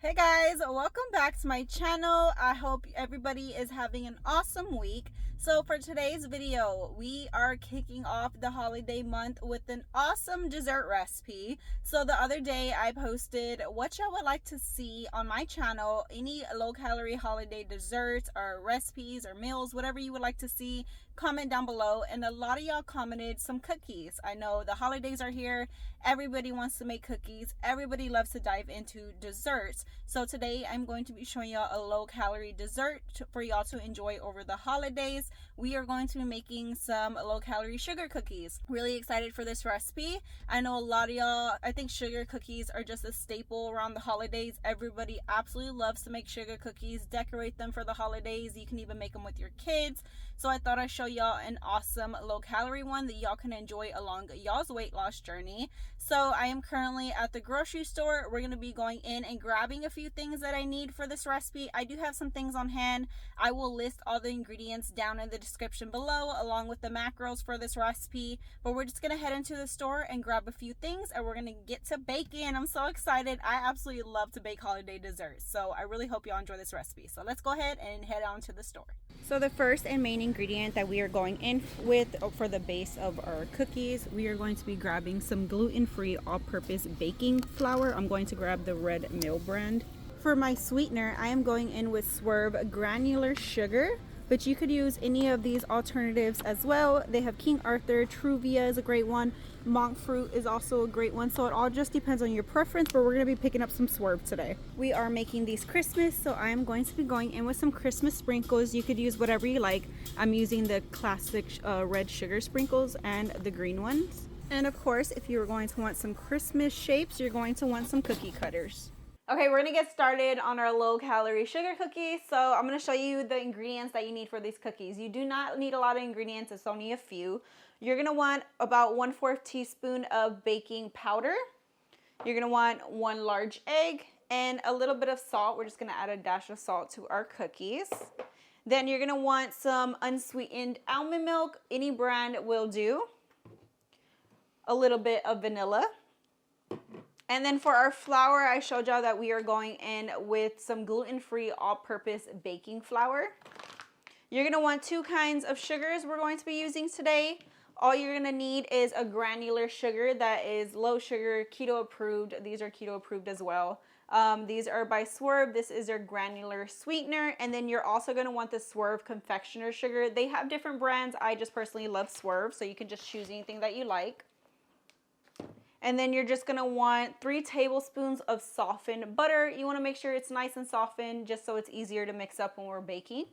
Hey guys, welcome back to my channel. I hope everybody is having an awesome week. So for today's video, we are kicking off the holiday month with an awesome dessert recipe. So the other day I posted what y'all would like to see on my channel, any low calorie holiday desserts or recipes or meals, whatever you would like to see. Comment down below, and a lot of y'all commented some cookies. I know the holidays are here. Everybody wants to make cookies. Everybody loves to dive into desserts. So today I'm going to be showing y'all a low calorie dessert for y'all to enjoy over the holidays. We are going to be making some low calorie sugar cookies. Really excited for this recipe. I know a lot of y'all, I think sugar cookies are just a staple around the holidays. Everybody absolutely loves to make sugar cookies, decorate them for the holidays. You can even make them with your kids. So I thought I'd show y'all an awesome low calorie one that y'all can enjoy along y'all's weight loss journey. So I am currently at the grocery store. We're going to be going in and grabbing a few things that I need for this recipe. I do have some things on hand. I will list all the ingredients down in the description below along with the macros for this recipe. But we're just going to head into the store and grab a few things and we're going to get to baking. I'm so excited. I absolutely love to bake holiday desserts. So I really hope y'all enjoy this recipe. So let's go ahead and head on to the store. So the first and main ingredient that we are going in with for the base of our cookies, we are going to be grabbing some gluten-free all-purpose baking flour. I'm going to grab the red mill brand. For my sweetener, I am going in with Swerve granular sugar, but you could use any of these alternatives as well. They have King Arthur, Truvia is a great one, monk fruit is also a great one, so it all just depends on your preference, but we're going to be picking up some Swerve today. We are making these Christmas, so I am going to be going in with some Christmas sprinkles. You could use whatever you like. I'm using the classic red sugar sprinkles and the green ones. And of course, if you're going to want some Christmas shapes, you're going to want some cookie cutters. Okay, we're gonna get started on our low calorie sugar cookies. So I'm gonna show you the ingredients that you need for these cookies. You do not need a lot of ingredients, it's only a few. You're gonna want about 1/4 teaspoon of baking powder. You're gonna want 1 large egg and a little bit of salt. We're just gonna add a dash of salt to our cookies. Then you're gonna want some unsweetened almond milk, any brand will do. A little bit of vanilla. And then for our flour, I showed y'all that we are going in with some gluten-free all-purpose baking flour. You're gonna want 2 kinds of sugars we're going to be using today. All you're gonna need is a granular sugar that is low sugar, keto approved. These are keto approved as well. These are by Swerve. This is their granular sweetener. And then you're also gonna want the Swerve confectioner sugar. They have different brands. I just personally love Swerve, so you can just choose anything that you like. And then you're just gonna want 3 tablespoons of softened butter. You wanna make sure it's nice and softened just so it's easier to mix up when we're baking.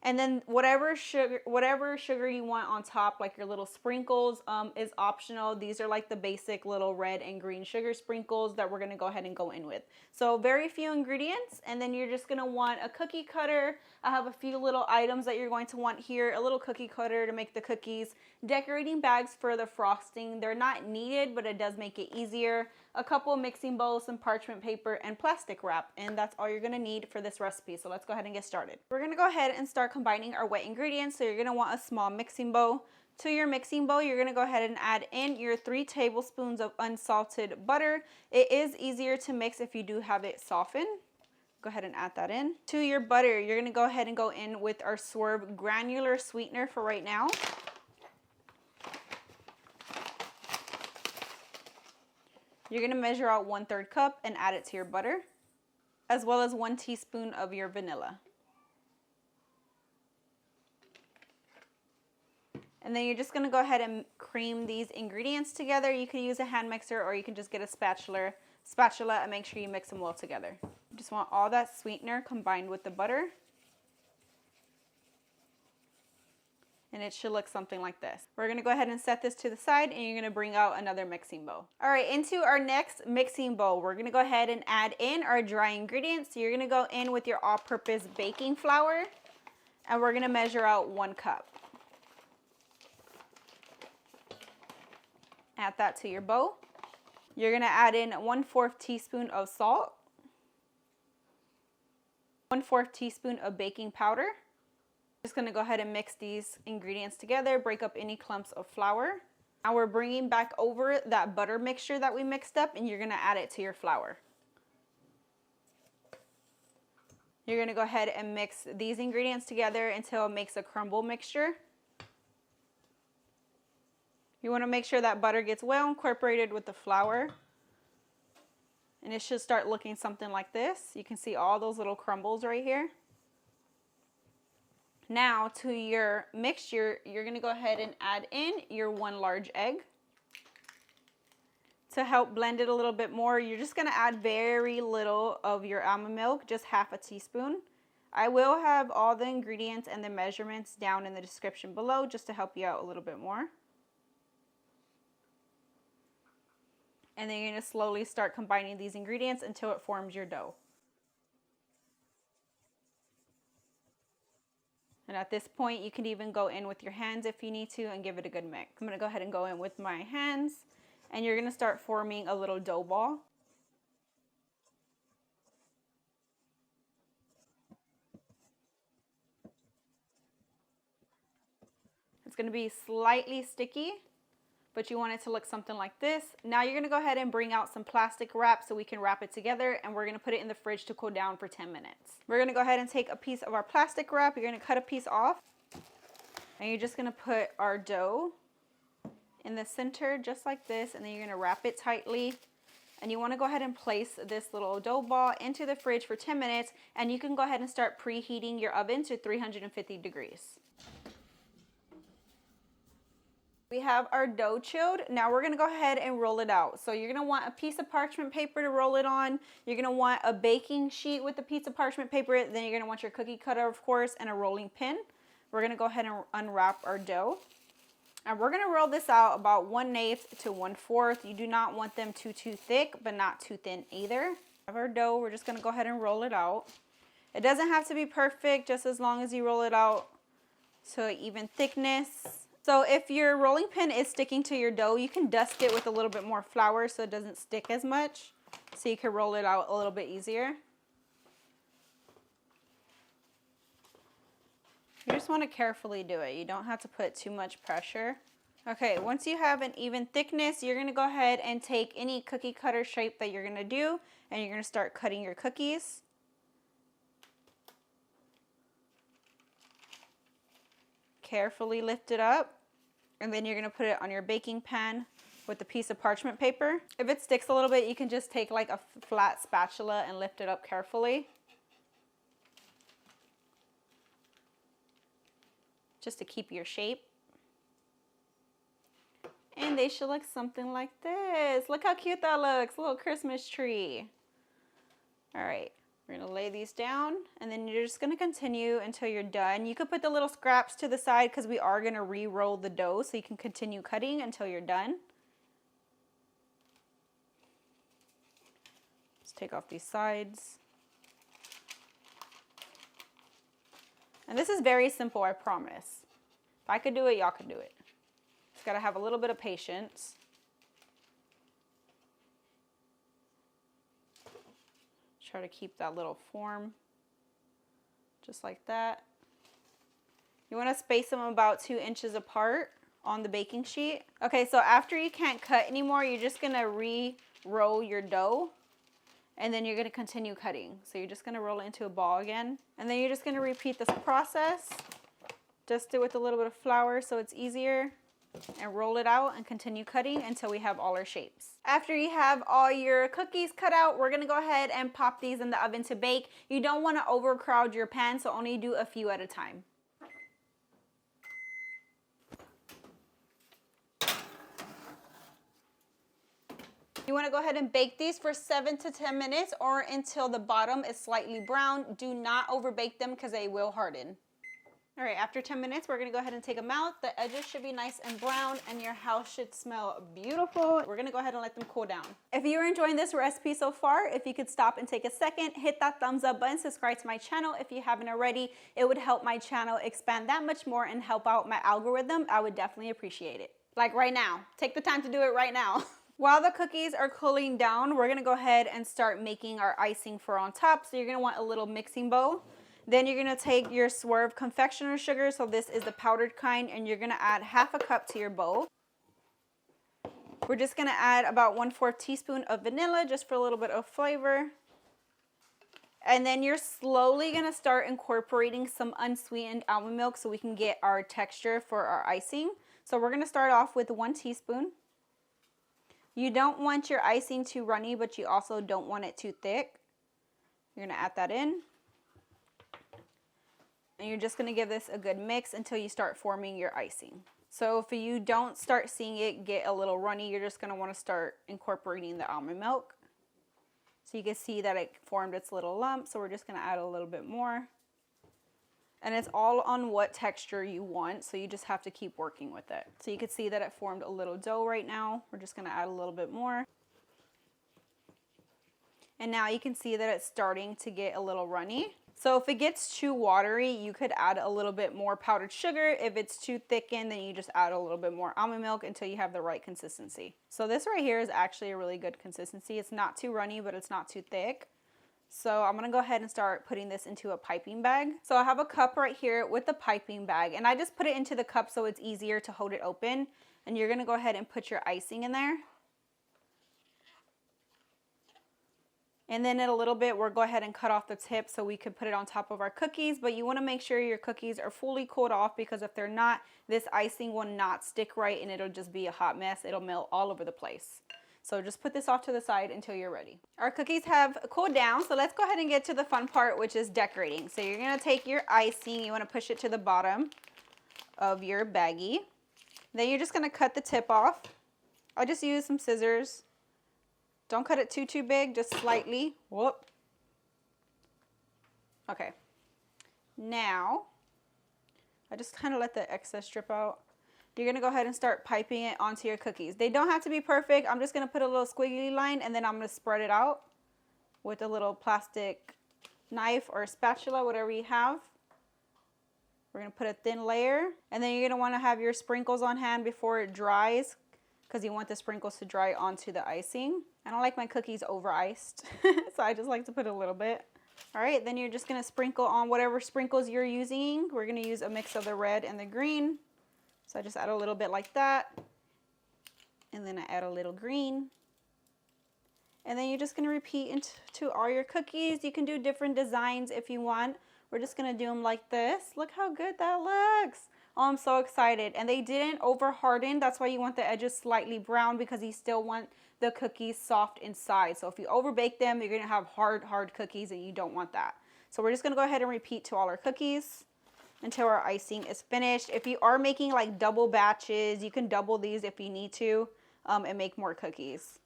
And then whatever sugar you want on top, like your little sprinkles, is optional. These are like the basic little red and green sugar sprinkles that we're gonna go ahead and go in with. So very few ingredients, and then you're just gonna want a cookie cutter. I have a few little items that you're going to want here. A little cookie cutter to make the cookies. Decorating bags for the frosting. They're not needed, but it does make it easier. A couple of mixing bowls, some parchment paper, and plastic wrap. And that's all you're gonna need for this recipe. So let's go ahead and get started. We're gonna go ahead and start combining our wet ingredients. So you're gonna want a small mixing bowl. To your mixing bowl, you're gonna go ahead and add in your 3 tablespoons of unsalted butter. It is easier to mix if you do have it softened. Go ahead and add that in. To your butter, you're gonna go ahead and go in with our Swerve granular sweetener for right now. You're gonna measure out 1/3 cup and add it to your butter, as well as 1 teaspoon of your vanilla. And then you're just gonna go ahead and cream these ingredients together. You can use a hand mixer or you can just get a spatula and make sure you mix them well together. You just want all that sweetener combined with the butter. And it should look something like this. We're gonna go ahead and set this to the side and you're gonna bring out another mixing bowl. All right, into our next mixing bowl, we're gonna go ahead and add in our dry ingredients. So you're gonna go in with your all-purpose baking flour and we're gonna measure out 1 cup. Add that to your bowl. You're gonna add in 1/4 teaspoon of salt, 1/4 teaspoon of baking powder. Just gonna go ahead and mix these ingredients together, break up any clumps of flour. Now we're bringing back over that butter mixture that we mixed up and you're gonna add it to your flour. You're going to go ahead and mix these ingredients together until it makes a crumble mixture. You want to make sure that butter gets well incorporated with the flour. And it should start looking something like this. You can see all those little crumbles right here. Now to your mixture, you're going to go ahead and add in your 1 large egg. To help blend it a little bit more, you're just going to add very little of your almond milk, just half a teaspoon. I will have all the ingredients and the measurements down in the description below just to help you out a little bit more. And then you're going to slowly start combining these ingredients until it forms your dough. And at this point, you can even go in with your hands if you need to and give it a good mix. I'm going to go ahead and go in with my hands. And you're going to start forming a little dough ball. It's going to be slightly sticky, but you want it to look something like this. Now you're going to go ahead and bring out some plastic wrap so we can wrap it together, and we're going to put it in the fridge to cool down for 10 minutes. We're going to go ahead and take a piece of our plastic wrap. You're going to cut a piece off, and you're just going to put our dough in the center just like this, and then you're going to wrap it tightly. And you want to go ahead and place this little dough ball into the fridge for 10 minutes, and you can go ahead and start preheating your oven to 350 degrees. We have our dough chilled. Now we're going to go ahead and roll it out. So you're going to want a piece of parchment paper to roll it on. You're going to want a baking sheet with a piece of parchment paper. Then you're going to want your cookie cutter, of course, and a rolling pin. We're going to go ahead and unwrap our dough. And we're going to roll this out about 1/8 to 1/4. You do not want them too thick, but not too thin either. Of our dough, we're just going to go ahead and roll it out. It doesn't have to be perfect, just as long as you roll it out to an even thickness. So if your rolling pin is sticking to your dough, you can dust it with a little bit more flour so it doesn't stick as much, so you can roll it out a little bit easier. You just want to carefully do it. You don't have to put too much pressure. Okay, once you have an even thickness, you're going to go ahead and take any cookie cutter shape that you're going to do, and you're going to start cutting your cookies. Carefully lift it up, and then you're going to put it on your baking pan with a piece of parchment paper. If it sticks a little bit, you can just take like a flat spatula and lift it up carefully. Just to keep your shape. And they should look something like this. Look how cute that looks, a little Christmas tree. All right, we're gonna lay these down, and then you're just gonna continue until you're done. You could put the little scraps to the side because we are gonna re-roll the dough, so you can continue cutting until you're done. Let's take off these sides. And this is very simple, I promise. If I could do it, y'all could do it. Just gotta have a little bit of patience. Try to keep that little form, just like that. You wanna space them about 2 inches apart on the baking sheet. Okay, so after you can't cut anymore, you're just gonna re-roll your dough. And then you're going to continue cutting. So you're just going to roll it into a ball again. And then you're just going to repeat this process. Dust it with a little bit of flour so it's easier. And roll it out and continue cutting until we have all our shapes. After you have all your cookies cut out, we're going to go ahead and pop these in the oven to bake. You don't want to overcrowd your pan, so only do a few at a time. You want to go ahead and bake these for 7 to 10 minutes or until the bottom is slightly brown. Do not overbake them because they will harden. All right, after 10 minutes, we're going to go ahead and take them out. The edges should be nice and brown, and your house should smell beautiful. We're going to go ahead and let them cool down. If you're enjoying this recipe so far, if you could stop and take a second, hit that thumbs up button, subscribe to my channel if you haven't already. It would help my channel expand that much more and help out my algorithm. I would definitely appreciate it. Like right now. Take the time to do it right now. While the cookies are cooling down, we're gonna go ahead and start making our icing for on top. So you're gonna want a little mixing bowl. Then you're gonna take your Swerve confectioner sugar. So this is the powdered kind, and you're gonna add 1/2 cup to your bowl. We're just gonna add about 1/4 teaspoon of vanilla just for a little bit of flavor. And then you're slowly going to start incorporating some unsweetened almond milk so we can get our texture for our icing. So we're going to start off with 1 teaspoon. You don't want your icing too runny, but you also don't want it too thick. You're going to add that in. And you're just going to give this a good mix until you start forming your icing. So if you don't start seeing it get a little runny, you're just going to want to start incorporating the almond milk. So you can see that it formed its little lump, so we're just going to add a little bit more. And it's all on what texture you want, so you just have to keep working with it. So you can see that it formed a little dough right now. We're just going to add a little bit more. And now you can see that it's starting to get a little runny. So if it gets too watery, you could add a little bit more powdered sugar. If it's too thickened, then you just add a little bit more almond milk until you have the right consistency. So this right here is actually a really good consistency. It's not too runny, but it's not too thick. So I'm gonna go ahead and start putting this into a piping bag. So I have a cup right here with the piping bag, and I just put it into the cup so it's easier to hold it open. And you're gonna go ahead and put your icing in there. And then in a little bit, we'll go ahead and cut off the tip so we could put it on top of our cookies. But you want to make sure your cookies are fully cooled off, because if they're not, this icing will not stick right and it'll just be a hot mess. It'll melt all over the place. So just put this off to the side until you're ready. Our cookies have cooled down, so let's go ahead and get to the fun part, which is decorating. So you're going to take your icing, you want to push it to the bottom of your baggie. Then you're just going to cut the tip off. I'll just use some scissors. Don't cut it too big, just slightly. Whoop. Okay. Now, I just kind of let the excess drip out. You're going to go ahead and start piping it onto your cookies. They don't have to be perfect. I'm just going to put a little squiggly line, and then I'm going to spread it out with a little plastic knife or spatula, whatever you have. We're going to put a thin layer, and then you're going to want to have your sprinkles on hand before it dries, because you want the sprinkles to dry onto the icing. I don't like my cookies over iced, so I just like to put a little bit. All right, then you're just gonna sprinkle on whatever sprinkles you're using. We're gonna use a mix of the red and the green. So I just add a little bit like that. And then I add a little green. And then you're just gonna repeat into all your cookies. You can do different designs if you want. We're just gonna do them like this. Look how good that looks. Oh, I'm so excited. And they didn't over harden. That's why you want the edges slightly brown, because you still want the cookies soft inside. So if you over bake them, you're gonna have hard cookies, and you don't want that. So we're just gonna go ahead and repeat to all our cookies until our icing is finished. If you are making like double batches, you can double these if you need to and make more cookies.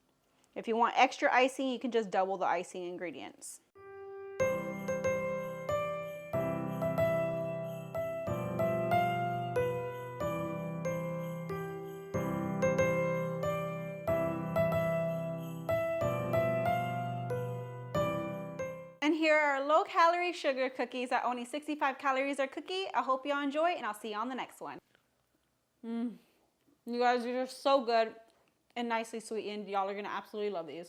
If you want extra icing, you can just double the icing ingredients. And here are low-calorie sugar cookies at only 65 calories a cookie. I hope y'all enjoy, and I'll see you on the next one. You guys, these are so good and nicely sweetened. Y'all are going to absolutely love these.